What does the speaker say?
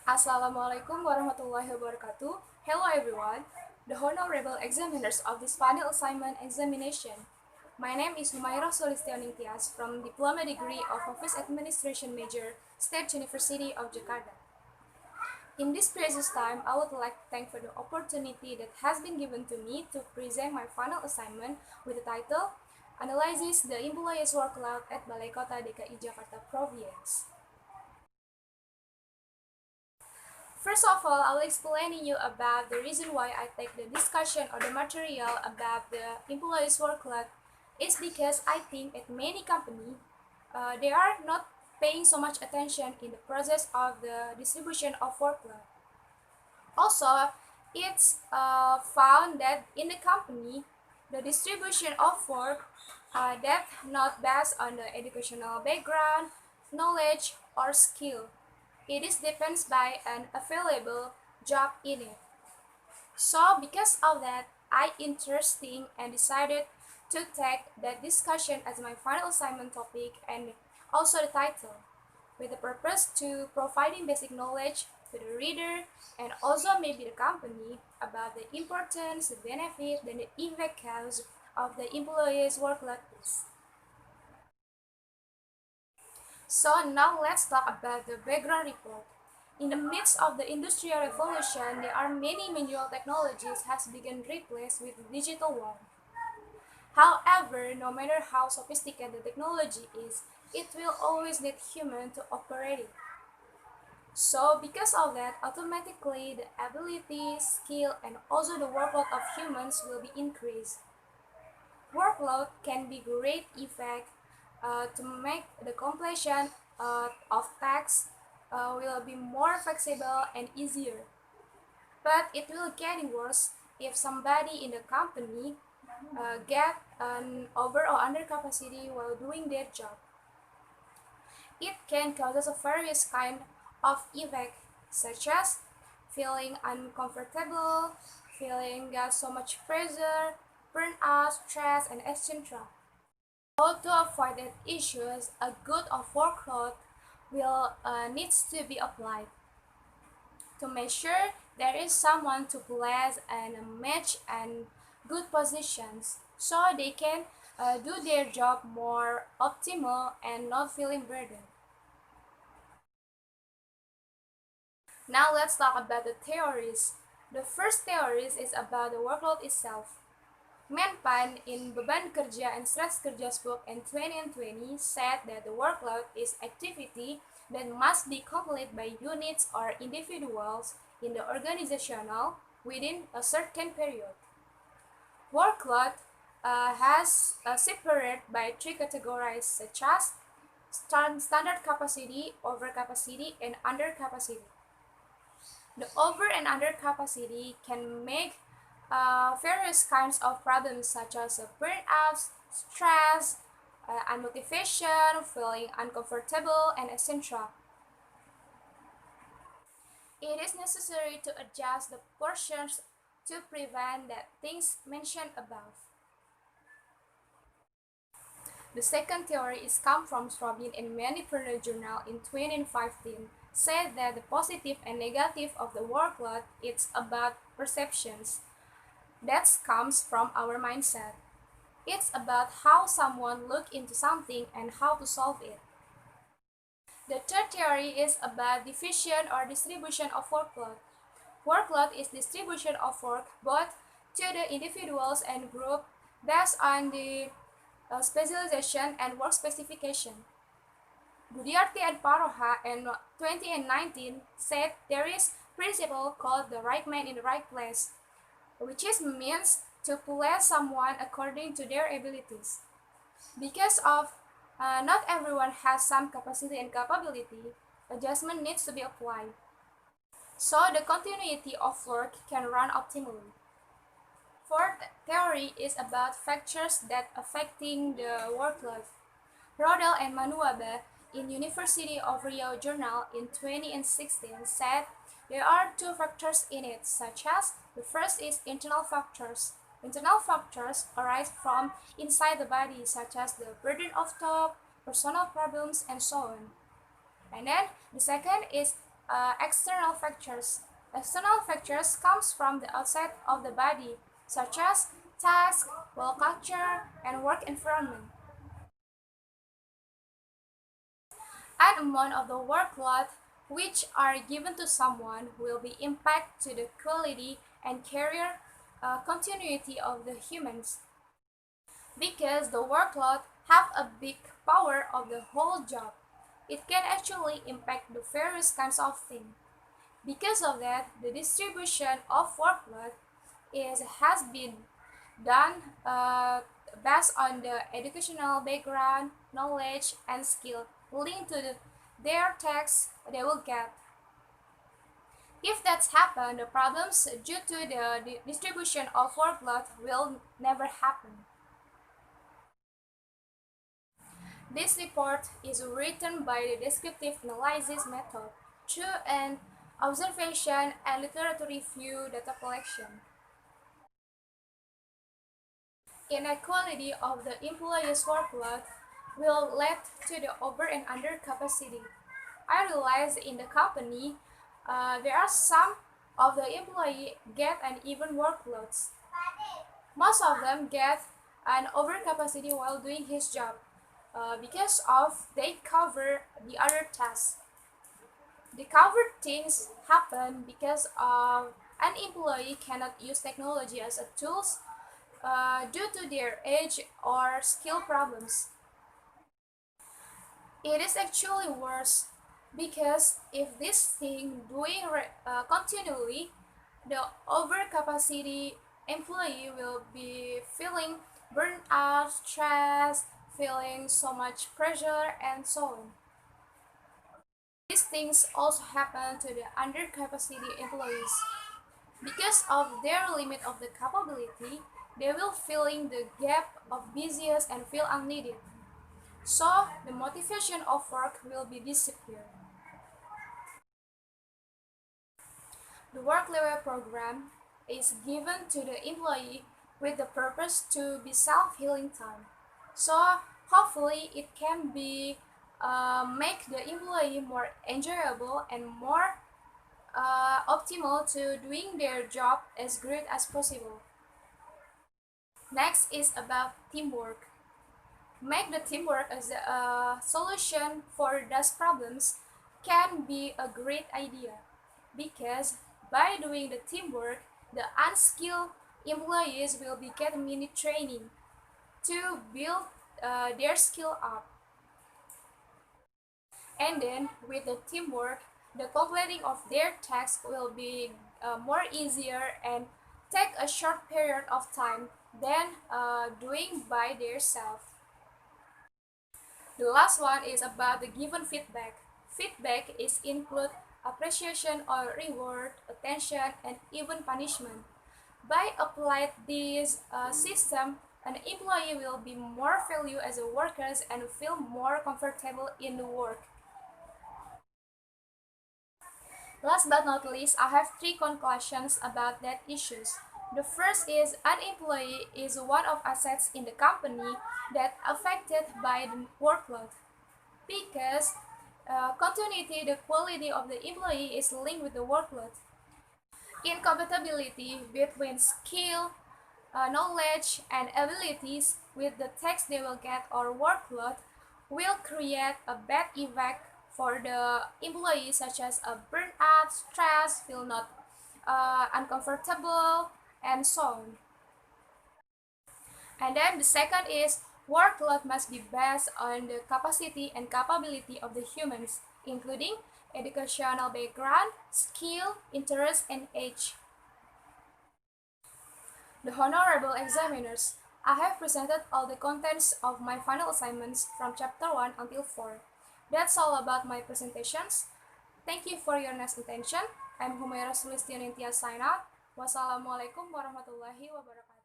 Assalamualaikum Warahmatullahi Wabarakatuh. Hello everyone, the honorable examiners of this final assignment examination. My name is Humairoh Sulistio Ningtias from Diploma Degree of Office Administration Major, State University of Jakarta. In this precious time, I would like to thank for the opportunity that has been given to me to present my final assignment with the title Analyzes the Employees Workload at Balaikota DKI Jakarta Proviency. First of all, I will explain you about the reason why I take the discussion or the material about the employees' workload is because I think at many companies, they are not paying so much attention in the process of the distribution of workload. Also, it's found that in the company, the distribution of work that not based on the educational background, knowledge, or skill. It is depends by an available job in it. So because of that, I interesting and decided to take that discussion as my final assignment topic and also the title, with the purpose to providing basic knowledge to the reader and also maybe the company about the importance, the benefit, and the impact cause of the employee's workload is. So now let's talk about the background report. In the midst of the industrial revolution, there are many manual technologies has begun replaced with the digital one. However, no matter how sophisticated the technology is, it will always need human to operate it. So because of that, automatically the ability, skill, and also the workload of humans will be increased. Workload can be great effect to make the completion of tasks will be more flexible and easier. But it will get worse if somebody in the company get an over or under capacity while doing their job. It can cause a various kind of effect such as feeling uncomfortable, feeling got so much pressure, burnout, stress, and etc. How to avoid that issues, a good of workload will needs to be applied to make sure there is someone to place and match and good positions so they can do their job more optimal and not feeling burdened. Now let's talk about the theories. The first theories is about the workload itself. Menpan in Beban Kerja and Stress Kerja's book in 2020 said that the workload is activity that must be completed by units or individuals in the organizational within a certain period. Workload has separated by three categories such as standard capacity, overcapacity, and undercapacity. The over and under capacity can make various kinds of problems such as burnout, stress, unmotivation, feeling uncomfortable, and etc. It is necessary to adjust the portions to prevent the things mentioned above. The second theory is come from Robin and Manipulator Journal in 2015 said that the positive and negative of the workload is about perceptions. That comes from our mindset. It's about how someone look into something and how to solve it. The third theory is about division or distribution of workload. Workload is distribution of work both to the individuals and group based on the specialization and work specification. Budiarti and Paroha in 2019 said there is principle called the right man in the right place, which is means to place someone according to their abilities. Because of not everyone has some capacity and capability, adjustment needs to be applied. So the continuity of work can run optimally. Fourth theory is about factors that affecting the workload. Rodel and Manuabe in University of Riau Journal in 2016 said there are two factors in it, such as the first is internal factors. Internal factors arise from inside the body, such as the burden of thought, personal problems, and so on. And then the second is external factors. External factors comes from the outside of the body, such as task, work culture, and work environment. An amount of the workload which are given to someone will be impact to the quality and career continuity of the humans, because the workload have a big power of the whole job. It can actually impact the various kinds of things. Because of that, the distribution of workload has been done based on the educational background, knowledge, and skill linked to their tasks they will get. If that's happened, the problems due to the distribution of workload will never happen. This report is written by the descriptive analysis method through an observation and literature review data collection. Inequality of the employees' workload will lead to the over and under capacity. I realize in the company there are some of the employees get an even workloads. Most of them get an overcapacity while doing his job because of they cover the other tasks. The covered things happen because an employee cannot use technology as a tools due to their age or skill problems. It is actually worse because if this thing doing continually, the overcapacity employee will be feeling burnt out, stressed, feeling so much pressure, and so on. These things also happen to the undercapacity employees. Because of their limit of the capability, they will feeling the gap of busiest and feel unneeded. So the motivation of work will be disappear. The work level program is given to the employee with the purpose to be self-healing time. So hopefully it can be make the employee more enjoyable and more optimal to doing their job as great as possible. Next is about teamwork. Make the teamwork as a solution for those problems can be a great idea, because by doing the teamwork, the unskilled employees will be getting mini training to build their skill up. And then with the teamwork, the completing of their task will be more easier and take a short period of time than doing by themselves. The last one is about the given feedback. Feedback is include appreciation or reward, attention, and even punishment. By applying this system, an employee will be more valued as a worker and feel more comfortable in the work. Last but not least, I have three conclusions about that issues. The first is an employee is one of assets in the company that affected by the workload, because continuity, the quality of the employee is linked with the workload. Incompatibility between skill, knowledge, and abilities with the task they will get or workload will create a bad effect for the employees, such as a burnout, stress, feel not uncomfortable, and so on. And then the second is workload must be based on the capacity and capability of the humans, including educational background, skill, interest, and age. The honorable examiners, I have presented all the contents of my final assignments from chapter 1 until 4. That's all about my presentations. Thank you for your nice attention. I'm Humairoh Sulistio Ningtias sign out. Wassalamualaikum Warahmatullahi Wabarakatuh.